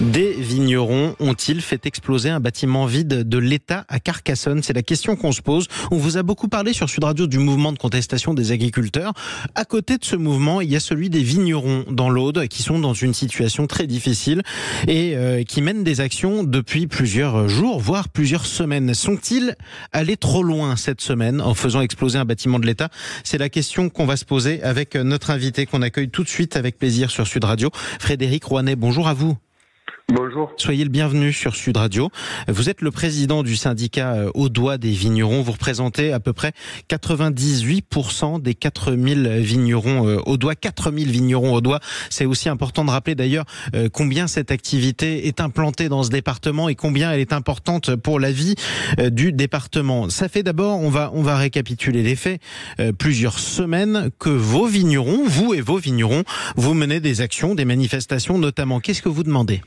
Des vignerons ont-ils fait exploser un bâtiment vide de l'État à Carcassonne? C'est la question qu'on se pose. On vous a beaucoup parlé sur Sud Radio du mouvement de contestation des agriculteurs. À côté de ce mouvement, il y a celui des vignerons dans l'Aude qui sont dans une situation très difficile et qui mènent des actions depuis plusieurs jours, voire plusieurs semaines. Sont-ils allés trop loin cette semaine en faisant exploser un bâtiment de l'État? C'est la question qu'on va se poser avec notre invité qu'on accueille tout de suite avec plaisir sur Sud Radio, Frédéric Rouanet. Bonjour à vous. Bonjour. Soyez le bienvenu sur Sud Radio. Vous êtes le président du syndicat audois des vignerons. Vous représentez à peu près 98% des 4000 vignerons audois. 4000 vignerons audois. C'est aussi important de rappeler d'ailleurs combien cette activité est implantée dans ce département et combien elle est importante pour la vie du département. Ça fait d'abord, on va récapituler les faits, plusieurs semaines que vos vignerons, vous et vos vignerons, vous menez des actions, des manifestations notamment. Qu'est-ce que vous demandez ?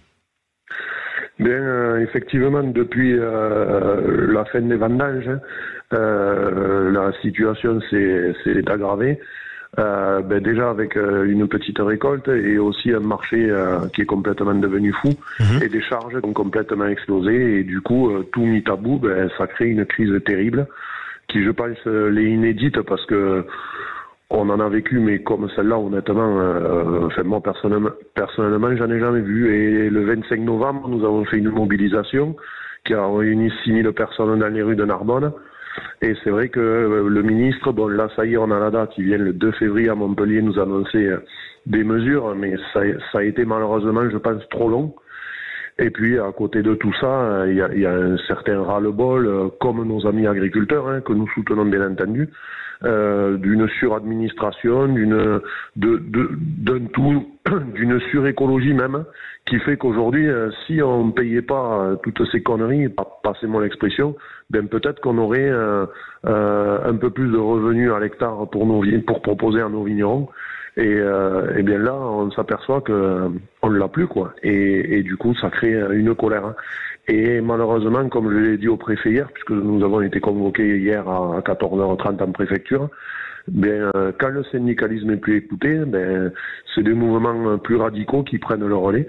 Bien, effectivement, depuis la fin des vendanges, la situation s'est aggravée. Déjà avec une petite récolte et aussi un marché qui est complètement devenu fou et des charges qui ont complètement explosé et du coup tout mis à bout, ça crée une crise terrible qui, je pense, l'est inédite parce que on en a vécu, mais comme celle-là, honnêtement, moi personnellement, j'en ai jamais vu. Et le 25 novembre, nous avons fait une mobilisation qui a réuni 6000 personnes dans les rues de Narbonne. Et c'est vrai que le ministre, bon là, ça y est, on a la date, il vient le 2 février à Montpellier nous annoncer des mesures, mais ça a été malheureusement, je pense, trop long. Et puis, à côté de tout ça, il y a un certain ras-le-bol, comme nos amis agriculteurs, que nous soutenons bien entendu, d'une suradministration, d'un tout, d'une surécologie même, qui fait qu'aujourd'hui, si on ne payait pas toutes ces conneries, passez-moi l'expression, peut-être qu'on aurait un peu plus de revenus à l'hectare pour proposer à nos vignerons. Et bien là, on s'aperçoit que on l'a plus, quoi. Et du coup, ça crée une colère. Et malheureusement, comme je l'ai dit au préfet hier, puisque nous avons été convoqués hier à 14h30 en préfecture, quand le syndicalisme est plus écouté, c'est des mouvements plus radicaux qui prennent le relais.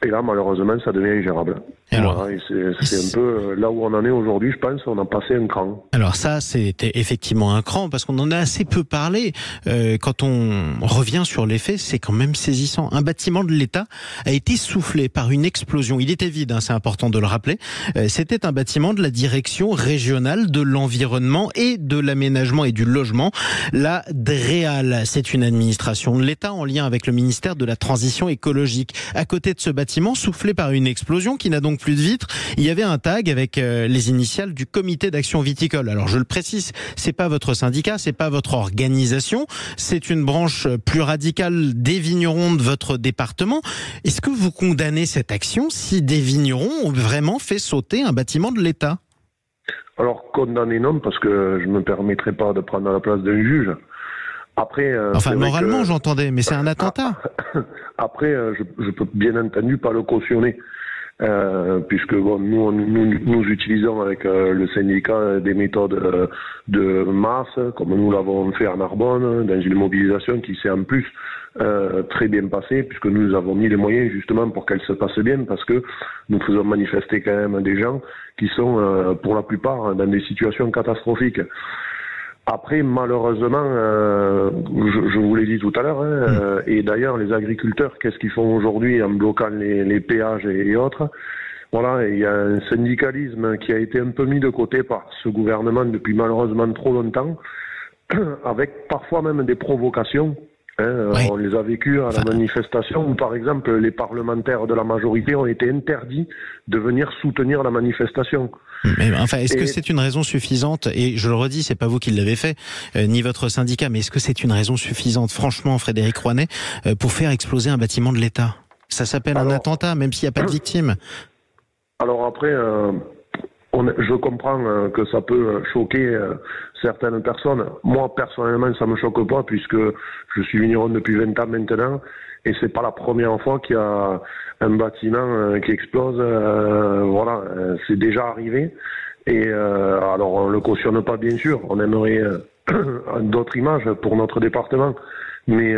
Et là, malheureusement, ça devient ingérable. Alors, et c'est un peu là où on en est aujourd'hui, je pense, on a passé un cran. Alors ça, c'était effectivement un cran, parce qu'on en a assez peu parlé. Quand on revient sur les faits, c'est quand même saisissant. Un bâtiment de l'État a été soufflé par une explosion. Il était vide, c'est important de le rappeler. C'était un bâtiment de la direction régionale de l'environnement et de l'aménagement et du logement, la DREAL. C'est une administration de l'État en lien avec le ministère de la Transition écologique. À côté de ce bâtiment, soufflé par une explosion qui n'a donc plus de vitres, il y avait un tag avec les initiales du comité d'action viticole. Alors je le précise, c'est pas votre syndicat, c'est pas votre organisation, c'est une branche plus radicale des vignerons de votre département. Est-ce que vous condamnez cette action si des vignerons ont vraiment fait sauter un bâtiment de l'État? Alors condamner non, parce que je me permettrai pas de prendre la place d'un juge. Après, enfin, moralement, j'entendais, mais c'est un attentat. Après, je peux bien entendu pas le cautionner, puisque bon, nous utilisons avec le syndicat des méthodes de masse, comme nous l'avons fait à Narbonne, dans une mobilisation qui s'est en plus très bien passée, puisque nous avons mis les moyens justement pour qu'elle se passe bien, parce que nous faisons manifester quand même des gens qui sont pour la plupart dans des situations catastrophiques. Après, malheureusement, je vous l'ai dit tout à l'heure, et d'ailleurs, les agriculteurs, qu'est-ce qu'ils font aujourd'hui en bloquant les péages et autres? Voilà, il y a un syndicalisme qui a été un peu mis de côté par ce gouvernement depuis malheureusement trop longtemps, avec parfois même des provocations. Oui. On les a vécues à la manifestation où, par exemple, les parlementaires de la majorité ont été interdits de venir soutenir la manifestation. Mais enfin, est-ce que c'est une raison suffisante? Et je le redis, c'est pas vous qui l'avez fait, ni votre syndicat, mais est-ce que c'est une raison suffisante, franchement, Frédéric Rouanet, pour faire exploser un bâtiment de l'État? Ça s'appelle un attentat, même s'il n'y a pas de victime. Alors après, je comprends que ça peut choquer certaines personnes. Moi, personnellement, ça me choque pas puisque je suis vigneron depuis 20 ans maintenant et c'est pas la première fois qu'il y a un bâtiment qui explose. Voilà, c'est déjà arrivé. Et alors, on le cautionne pas, bien sûr. On aimerait d'autres images pour notre département, mais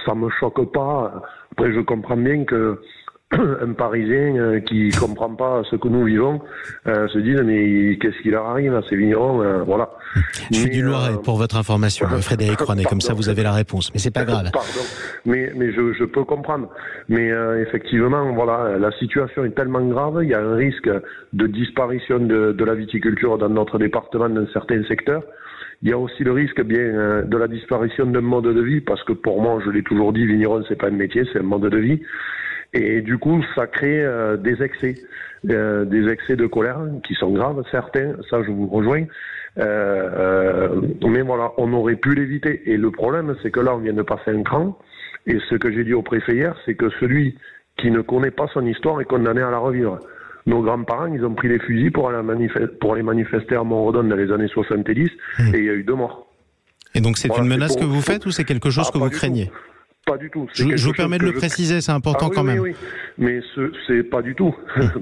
ça me choque pas. Après, je comprends bien que un Parisien qui comprend pas ce que nous vivons se dit mais qu'est-ce qui leur arrive à ces vignerons, voilà. Je suis du Loiret pour votre information, Frédéric Rouanet, comme ça vous avez la réponse, mais c'est pas grave. Pardon, mais je peux comprendre. Mais effectivement, voilà, la situation est tellement grave, il y a un risque de disparition de la viticulture dans notre département dans certains secteurs. Il y a aussi le risque de la disparition d'un mode de vie, parce que pour moi, je l'ai toujours dit, vigneron c'est pas un métier, c'est un mode de vie. Et du coup, ça crée des excès de colère qui sont graves, certains, ça je vous rejoins. Mais voilà, on aurait pu l'éviter. Et le problème, c'est que là, on vient de passer un cran. Et ce que j'ai dit au préfet hier, c'est que celui qui ne connaît pas son histoire est condamné à la revivre. Nos grands-parents, ils ont pris les fusils pour aller manifester à Montredon dans les années 70, et il y a eu 2 morts. Et donc c'est une menace que vous faites, ou c'est quelque chose que vous craignez ? Pas du tout. Je vous permets de le préciser, c'est important quand même. Oui, mais c'est pas du tout.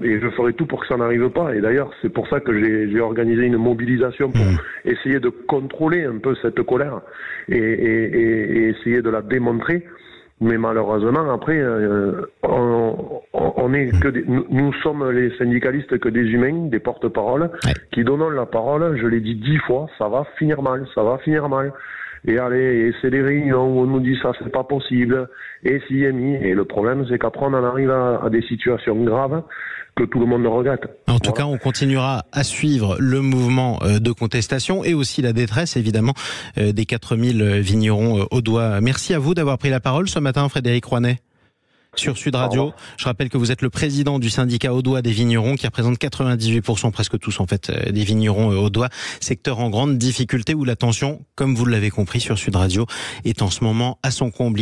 Et je ferai tout pour que ça n'arrive pas. Et d'ailleurs, c'est pour ça que j'ai organisé une mobilisation pour essayer de contrôler un peu cette colère et essayer de la démontrer. Mais malheureusement, après, on est que nous sommes les syndicalistes que des humains, des porte-paroles, qui donnons la parole. Je l'ai dit 10 fois, ça va finir mal, ça va finir mal. Et allez, et c'est des réunions où on nous dit ça, c'est pas possible, et si et mi. Et le problème, c'est qu'après, on en arrive à des situations graves que tout le monde regrette. En tout cas, on continuera à suivre le mouvement de contestation et aussi la détresse, évidemment, des 4000 vignerons audois. Merci à vous d'avoir pris la parole ce matin, Frédéric Rouanet, sur Sud Radio. Je rappelle que vous êtes le président du syndicat audois des vignerons, qui représente 98%, presque tous en fait, des vignerons audois, secteur en grande difficulté où la tension, comme vous l'avez compris sur Sud Radio, est en ce moment à son comble.